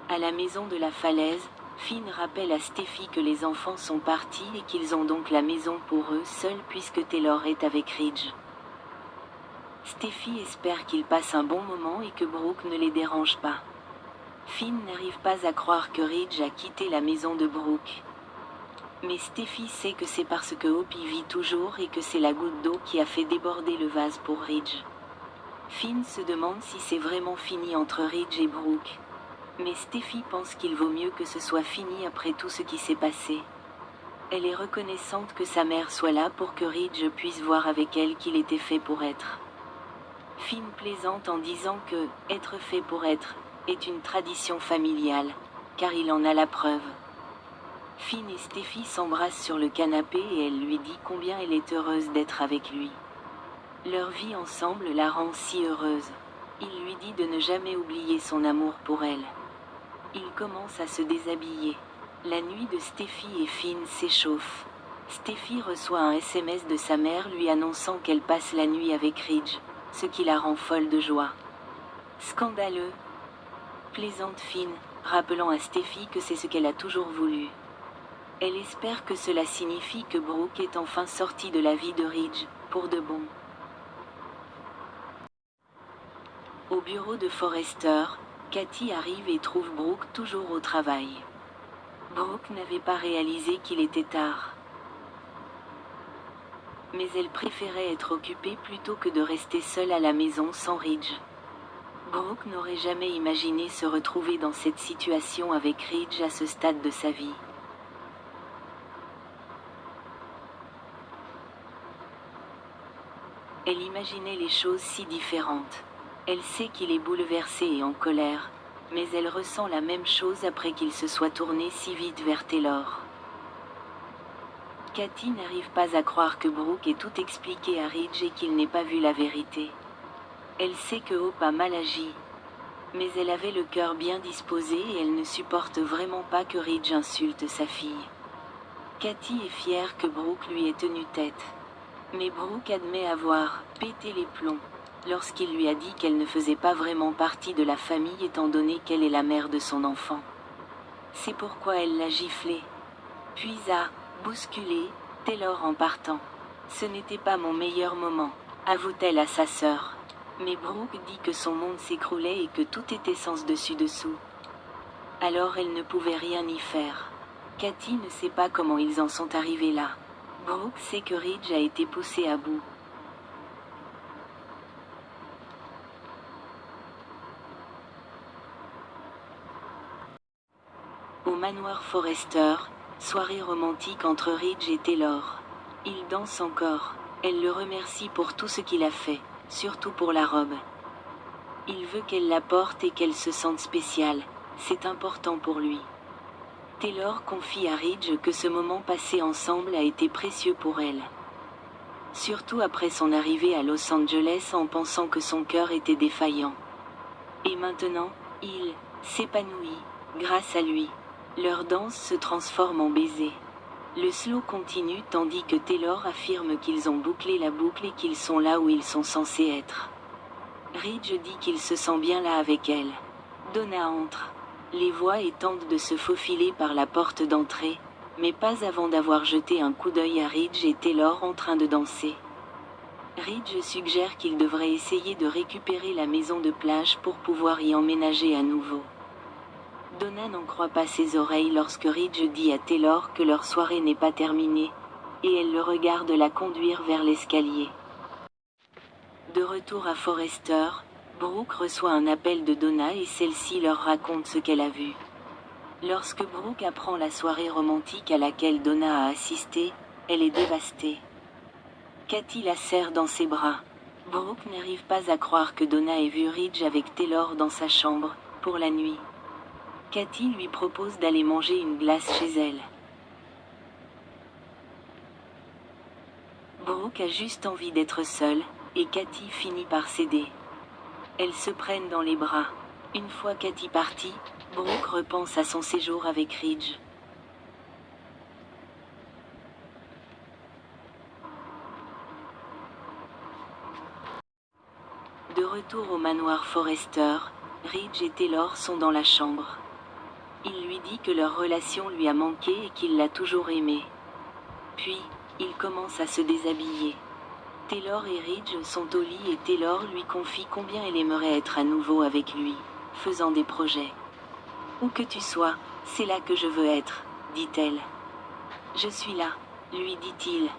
À la maison de la falaise, Finn rappelle à Steffi que les enfants sont partis et qu'ils ont donc la maison pour eux seuls puisque Taylor est avec Ridge. Steffi espère qu'ils passent un bon moment et que Brooke ne les dérange pas. Finn n'arrive pas à croire que Ridge a quitté la maison de Brooke. Mais Steffi sait que c'est parce que Hope y vit toujours et que c'est la goutte d'eau qui a fait déborder le vase pour Ridge. Finn se demande si c'est vraiment fini entre Ridge et Brooke. Mais Steffi pense qu'il vaut mieux que ce soit fini après tout ce qui s'est passé. Elle est reconnaissante que sa mère soit là pour que Ridge puisse voir avec elle qu'il était fait pour être. Finn plaisante en disant que « être fait pour être » est une tradition familiale, car il en a la preuve. Finn et Steffi s'embrassent sur le canapé et elle lui dit combien elle est heureuse d'être avec lui. Leur vie ensemble la rend si heureuse. Il lui dit de ne jamais oublier son amour pour elle. Il commence à se déshabiller. La nuit de Steffi et Finn s'échauffe. Steffi reçoit un SMS de sa mère lui annonçant qu'elle passe la nuit avec Ridge, ce qui la rend folle de joie. Scandaleux, plaisante Finn, rappelant à Steffi que c'est ce qu'elle a toujours voulu. Elle espère que cela signifie que Brooke est enfin sorti de la vie de Ridge, pour de bon. Au bureau de Forrester, Cathy arrive et trouve Brooke toujours au travail. Brooke n'avait pas réalisé qu'il était tard. Mais elle préférait être occupée plutôt que de rester seule à la maison sans Ridge. Brooke n'aurait jamais imaginé se retrouver dans cette situation avec Ridge à ce stade de sa vie. Elle imaginait les choses si différentes. Elle sait qu'il est bouleversé et en colère, mais elle ressent la même chose après qu'il se soit tourné si vite vers Taylor. Cathy n'arrive pas à croire que Brooke ait tout expliqué à Ridge et qu'il n'ait pas vu la vérité. Elle sait que Hope a mal agi. Mais elle avait le cœur bien disposé et elle ne supporte vraiment pas que Ridge insulte sa fille. Cathy est fière que Brooke lui ait tenu tête. Mais Brooke admet avoir pété les plombs lorsqu'il lui a dit qu'elle ne faisait pas vraiment partie de la famille étant donné qu'elle est la mère de son enfant. C'est pourquoi elle l'a giflé. Puis a bousculé Taylor en partant. Ce n'était pas mon meilleur moment, avoue-t-elle à sa sœur. Mais Brooke dit que son monde s'écroulait et que tout était sens dessus-dessous. Alors elle ne pouvait rien y faire. Cathy ne sait pas comment ils en sont arrivés là. Brooke sait que Ridge a été poussé à bout. Au manoir Forrester, soirée romantique entre Ridge et Taylor. Ils dansent encore. Elle le remercie pour tout ce qu'il a fait, surtout pour la robe. Il veut qu'elle la porte et qu'elle se sente spéciale, c'est important pour lui. Taylor confie à Ridge que ce moment passé ensemble a été précieux pour elle. Surtout après son arrivée à Los Angeles en pensant que son cœur était défaillant. Et maintenant, il s'épanouit, grâce à lui. Leur danse se transforme en baiser. Le slow continue tandis que Taylor affirme qu'ils ont bouclé la boucle et qu'ils sont là où ils sont censés être. Ridge dit qu'il se sent bien là avec elle. Donna entre. Les voix et tente de se faufiler par la porte d'entrée, mais pas avant d'avoir jeté un coup d'œil à Ridge et Taylor en train de danser. Ridge suggère qu'il devrait essayer de récupérer la maison de plage pour pouvoir y emménager à nouveau. Donna n'en croit pas ses oreilles lorsque Ridge dit à Taylor que leur soirée n'est pas terminée, et elle le regarde la conduire vers l'escalier. De retour à Forrester, Brooke reçoit un appel de Donna et celle-ci leur raconte ce qu'elle a vu. Lorsque Brooke apprend la soirée romantique à laquelle Donna a assisté, elle est dévastée. Cathy la serre dans ses bras. Brooke n'arrive pas à croire que Donna ait vu Ridge avec Taylor dans sa chambre, pour la nuit. Cathy lui propose d'aller manger une glace chez elle. Brooke a juste envie d'être seule, et Cathy finit par céder. Elles se prennent dans les bras. Une fois Cathy partie, Brooke repense à son séjour avec Ridge. De retour au manoir Forrester, Ridge et Taylor sont dans la chambre. Il lui dit que leur relation lui a manqué et qu'il l'a toujours aimé. Puis, il commence à se déshabiller. Taylor et Ridge sont au lit et Taylor lui confie combien elle aimerait être à nouveau avec lui, faisant des projets. « Où que tu sois, c'est là que je veux être, dit-elle. « Je suis là, lui dit-il.